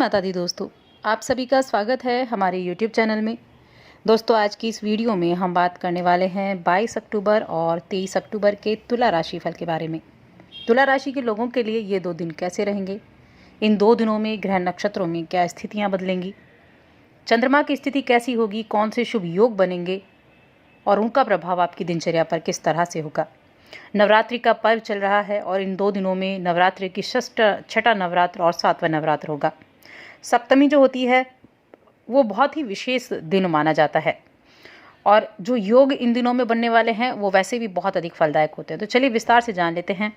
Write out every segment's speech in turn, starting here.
माता दी दोस्तों, आप सभी का स्वागत है हमारे YouTube चैनल में। दोस्तों, आज की इस वीडियो में हम बात करने वाले हैं 22 अक्टूबर और 23 अक्टूबर के तुला राशि फल के बारे में। तुला राशि के लोगों के लिए ये 2 दिन कैसे रहेंगे, इन 2 दिनों में ग्रह नक्षत्रों में क्या स्थितियाँ बदलेंगी, चंद्रमा की स्थिति कैसी होगी, कौन से शुभ योग बनेंगे और उनका प्रभाव आपकी दिनचर्या पर किस तरह से होगा। नवरात्रि का पर्व चल रहा है और इन 2 दिनों में नवरात्रि की छठा नवरात्र और 7वां नवरात्र होगा। सप्तमी जो होती है वो बहुत ही विशेष दिन माना जाता है और जो योग इन दिनों में बनने वाले हैं वो वैसे भी बहुत अधिक फलदायक होते हैं। तो चलिए विस्तार से जान लेते हैं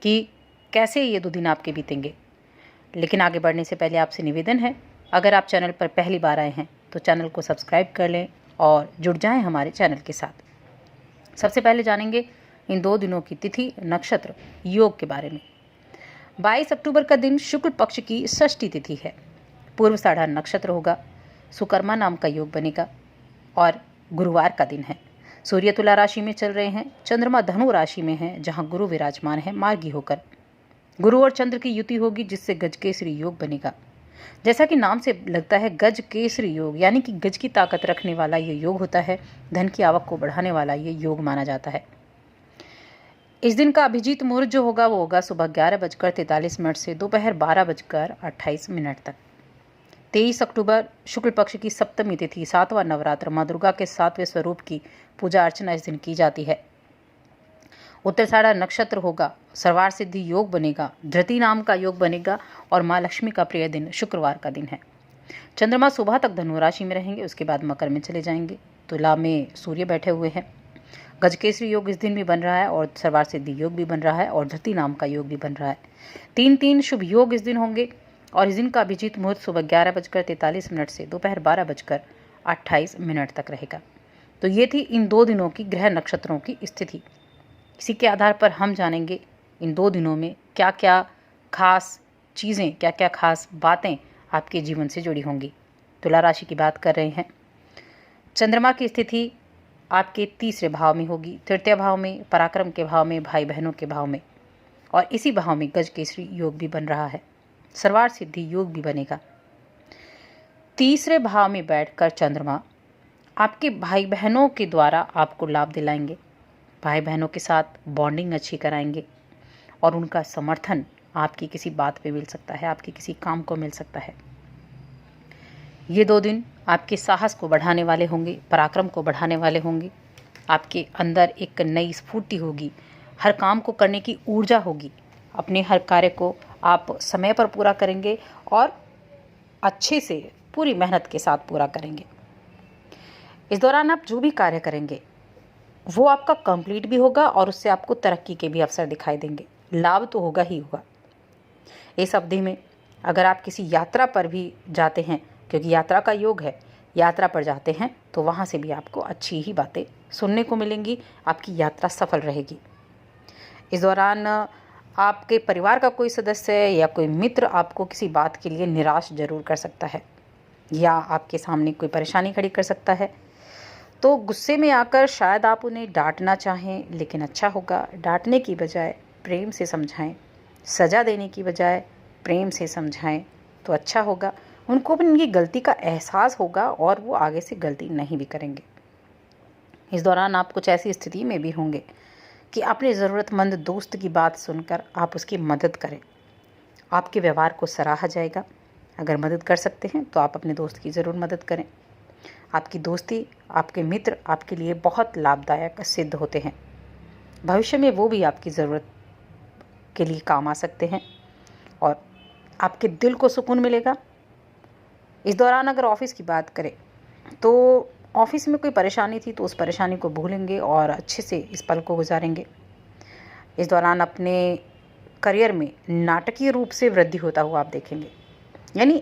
कि कैसे ये 2 दिन आपके बीतेंगे। लेकिन आगे बढ़ने से पहले आपसे निवेदन है, अगर आप चैनल पर पहली बार आए हैं तो चैनल को सब्सक्राइब कर लें और जुड़ जाएं हमारे चैनल के साथ। सबसे पहले जानेंगे इन 2 दिनों की तिथि, नक्षत्र, योग के बारे में। 22 अक्टूबर का दिन शुक्ल पक्ष की षष्ठी तिथि है। पूर्वाषाढ़ नक्षत्र होगा, सुकर्मा नाम का योग बनेगा और गुरुवार का दिन है। सूर्य तुला राशि में चल रहे हैं, चंद्रमा धनु राशि में है जहां गुरु विराजमान है मार्गी होकर। गुरु और चंद्र की युति होगी जिससे गज केसरी योग बनेगा। जैसा कि नाम से लगता है, गज केसरी योग यानी कि गज की ताकत रखने वाला ये योग होता है। धन की आवक को बढ़ाने वाला ये योग माना जाता है। इस दिन का अभिजीत मुहूर्त जो होगा वो होगा सुबह 11:43 से दोपहर 12:28 तक। 23 अक्टूबर शुक्ल पक्ष की सप्तमी तिथि, 7वां नवरात्र, माँ दुर्गा के 7वें स्वरूप की पूजा अर्चना इस दिन की जाती है। उत्तराषाढ़ नक्षत्र होगा, सर्वार्थ सिद्धि योग बनेगा, धृति नाम का योग बनेगा और माँ लक्ष्मी का प्रिय दिन शुक्रवार का दिन है। चंद्रमा सुबह तक धनु राशि में रहेंगे, उसके बाद मकर में चले जाएंगे। तुला में सूर्य बैठे हुए हैं। गजकेसरी योग इस दिन भी बन रहा है और सर्वार्थ सिद्धि योग भी बन रहा है और धृति नाम का योग भी बन रहा है। 3 शुभ योग इस दिन होंगे और इस दिन का अभिजीत मुहूर्त सुबह 11:43 से दोपहर 12:28 तक रहेगा। तो ये थी इन 2 दिनों की ग्रह नक्षत्रों की स्थिति। इसी के आधार पर हम जानेंगे इन 2 दिनों में क्या क्या खास चीज़ें, क्या क्या खास बातें आपके जीवन से जुड़ी होंगी। तुला राशि की बात कर रहे हैं। चंद्रमा की स्थिति आपके 3रे भाव में होगी, 3य भाव में, पराक्रम के भाव में, भाई बहनों के भाव में, और इसी भाव में गज केसरी योग भी बन रहा है। सर्वार्थ सिद्धि योग भी बनेगा। 3रे भाव में बैठकर चंद्रमा आपके भाई बहनों के द्वारा आपको लाभ दिलाएंगे, भाई बहनों के साथ बॉन्डिंग अच्छी कराएंगे और उनका समर्थन आपकी किसी बात पे मिल सकता है, आपके किसी काम को मिल सकता है। ये 2 दिन आपके साहस को बढ़ाने वाले होंगे, पराक्रम को बढ़ाने वाले होंगे। आपके अंदर एक नई स्फूर्ति होगी, हर काम को करने की ऊर्जा होगी। अपने हर कार्य को आप समय पर पूरा करेंगे और अच्छे से पूरी मेहनत के साथ पूरा करेंगे। इस दौरान आप जो भी कार्य करेंगे वो आपका कंप्लीट भी होगा और उससे आपको तरक्की के भी अवसर दिखाई देंगे। लाभ तो होगा ही होगा। इस अवधि में अगर आप किसी यात्रा पर भी जाते हैं, क्योंकि यात्रा का योग है, यात्रा पर जाते हैं तो वहाँ से भी आपको अच्छी ही बातें सुनने को मिलेंगी, आपकी यात्रा सफल रहेगी। इस दौरान आपके परिवार का कोई सदस्य या कोई मित्र आपको किसी बात के लिए निराश जरूर कर सकता है या आपके सामने कोई परेशानी खड़ी कर सकता है। तो गुस्से में आकर शायद आप उन्हें डांटना चाहें, लेकिन अच्छा होगा डांटने की बजाय प्रेम से समझाएं, सज़ा देने की बजाय प्रेम से समझाएं तो अच्छा होगा। उनको भी उनकी गलती का एहसास होगा और वो आगे से गलती नहीं भी करेंगे। इस दौरान आप कुछ ऐसी स्थिति में भी होंगे कि अपने ज़रूरतमंद दोस्त की बात सुनकर आप उसकी मदद करें। आपके व्यवहार को सराहा जाएगा। अगर मदद कर सकते हैं तो आप अपने दोस्त की ज़रूर मदद करें। आपकी दोस्ती, आपके मित्र आपके लिए बहुत लाभदायक सिद्ध होते हैं। भविष्य में वो भी आपकी ज़रूरत के लिए काम आ सकते हैं और आपके दिल को सुकून मिलेगा। इस दौरान अगर ऑफिस की बात करें तो ऑफिस में कोई परेशानी थी तो उस परेशानी को भूलेंगे और अच्छे से इस पल को गुजारेंगे। इस दौरान अपने करियर में नाटकीय रूप से वृद्धि होता हुआ आप देखेंगे, यानी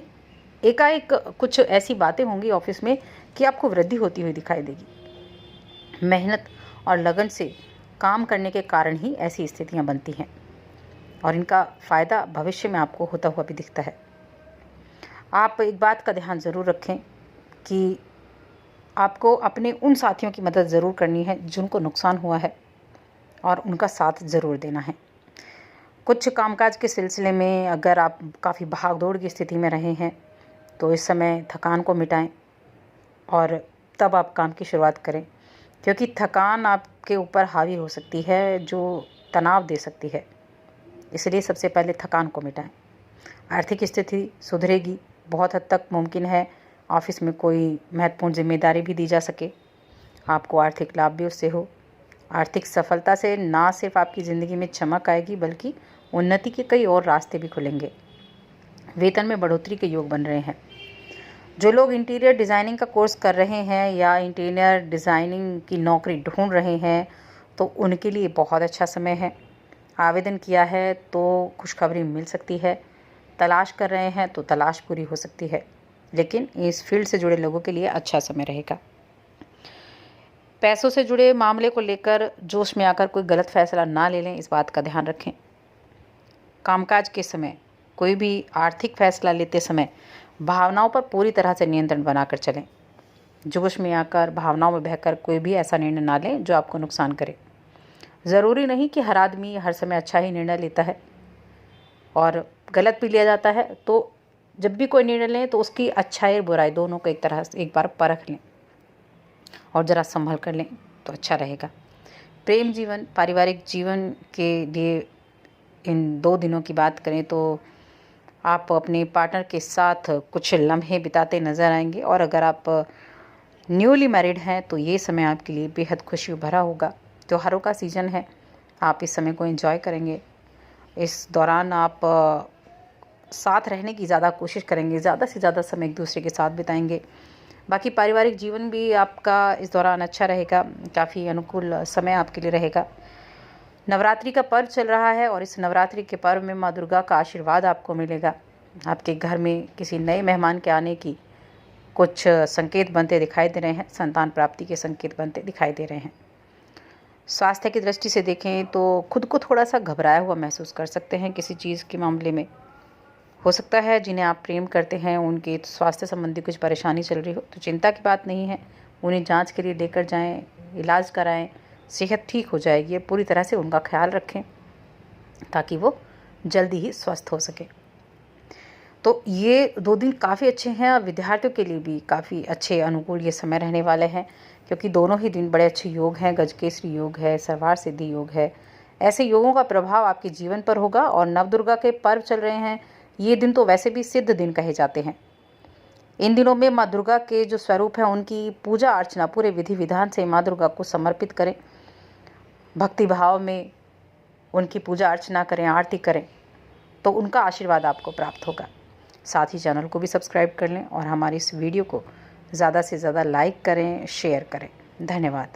एकाएक कुछ ऐसी बातें होंगी ऑफिस में कि आपको वृद्धि होती हुई दिखाई देगी। मेहनत और लगन से काम करने के कारण ही ऐसी स्थितियां बनती हैं और इनका फ़ायदा भविष्य में आपको होता हुआ भी दिखता है। आप एक बात का ध्यान ज़रूर रखें कि आपको अपने उन साथियों की मदद ज़रूर करनी है जिनको नुकसान हुआ है और उनका साथ ज़रूर देना है। कुछ कामकाज के सिलसिले में अगर आप काफ़ी भाग-दौड़ की स्थिति में रहे हैं तो इस समय थकान को मिटाएं और तब आप काम की शुरुआत करें, क्योंकि थकान आपके ऊपर हावी हो सकती है जो तनाव दे सकती है। इसलिए सबसे पहले थकान को मिटाएं। आर्थिक स्थिति सुधरेगी, बहुत हद तक मुमकिन है ऑफिस में कोई महत्वपूर्ण जिम्मेदारी भी दी जा सके, आपको आर्थिक लाभ भी उससे हो। आर्थिक सफलता से ना सिर्फ आपकी ज़िंदगी में चमक आएगी बल्कि उन्नति के कई और रास्ते भी खुलेंगे। वेतन में बढ़ोतरी के योग बन रहे हैं। जो लोग इंटीरियर डिज़ाइनिंग का कोर्स कर रहे हैं या इंटीरियर डिज़ाइनिंग की नौकरी ढूंढ रहे हैं तो उनके लिए बहुत अच्छा समय है। आवेदन किया है तो खुशखबरी मिल सकती है, तलाश कर रहे हैं तो तलाश पूरी हो सकती है, लेकिन इस फील्ड से जुड़े लोगों के लिए अच्छा समय रहेगा। पैसों से जुड़े मामले को लेकर जोश में आकर कोई गलत फैसला ना ले लें, इस बात का ध्यान रखें। कामकाज के समय कोई भी आर्थिक फैसला लेते समय भावनाओं पर पूरी तरह से नियंत्रण बनाकर चलें। जोश में आकर भावनाओं में बहकर कोई भी ऐसा निर्णय ना लें जो आपको नुकसान करे। ज़रूरी नहीं कि हर आदमी हर समय अच्छा ही निर्णय लेता है और गलत भी लिया जाता है, तो जब भी कोई निर्णय लें तो उसकी अच्छाई और बुराई दोनों को एक तरह से एक बार परख लें और ज़रा संभल कर लें तो अच्छा रहेगा। प्रेम जीवन, पारिवारिक जीवन के लिए इन 2 दिनों की बात करें तो आप अपने पार्टनर के साथ कुछ लम्हे बिताते नज़र आएंगे और अगर आप न्यूली मैरिड हैं तो ये समय आपके लिए बेहद खुशी भरा होगा। त्योहारों का सीज़न है, आप इस समय को एंजॉय करेंगे। इस दौरान आप साथ रहने की ज़्यादा कोशिश करेंगे, ज़्यादा से ज़्यादा समय एक दूसरे के साथ बिताएंगे। बाकी पारिवारिक जीवन भी आपका इस दौरान अच्छा रहेगा, काफ़ी अनुकूल समय आपके लिए रहेगा। नवरात्रि का पर्व चल रहा है और इस नवरात्रि के पर्व में माँ दुर्गा का आशीर्वाद आपको मिलेगा। आपके घर में किसी नए मेहमान के आने की कुछ संकेत बनते दिखाई दे रहे हैं, संतान प्राप्ति के संकेत बनते दिखाई दे रहे हैं। स्वास्थ्य की दृष्टि से देखें तो खुद को थोड़ा सा घबराया हुआ महसूस कर सकते हैं किसी चीज़ के मामले में। हो सकता है जिन्हें आप प्रेम करते हैं उनके स्वास्थ्य संबंधी कुछ परेशानी चल रही हो, तो चिंता की बात नहीं है, उन्हें जांच के लिए लेकर जाएं, इलाज कराएं, सेहत ठीक हो जाएगी। पूरी तरह से उनका ख्याल रखें ताकि वो जल्दी ही स्वस्थ हो सके। तो ये 2 दिन काफ़ी अच्छे हैं और विद्यार्थियों के लिए भी काफ़ी अच्छे अनुकूल ये समय रहने वाले हैं, क्योंकि दोनों ही दिन बड़े अच्छे योग हैं। गजकेसरी योग है, सर्वार सिद्धि योग है। ऐसे योगों का प्रभाव आपके जीवन पर होगा और नवदुर्गा के पर्व चल रहे हैं। ये दिन तो वैसे भी सिद्ध दिन कहे जाते हैं। इन दिनों में माँ दुर्गा के जो स्वरूप हैं उनकी पूजा अर्चना पूरे विधि विधान से माँ दुर्गा को समर्पित करें, भक्ति भाव में उनकी पूजा अर्चना करें, आरती करें, तो उनका आशीर्वाद आपको प्राप्त होगा। साथ ही चैनल को भी सब्सक्राइब कर लें और हमारी इस वीडियो को ज़्यादा से ज़्यादा लाइक करें, शेयर करें। धन्यवाद।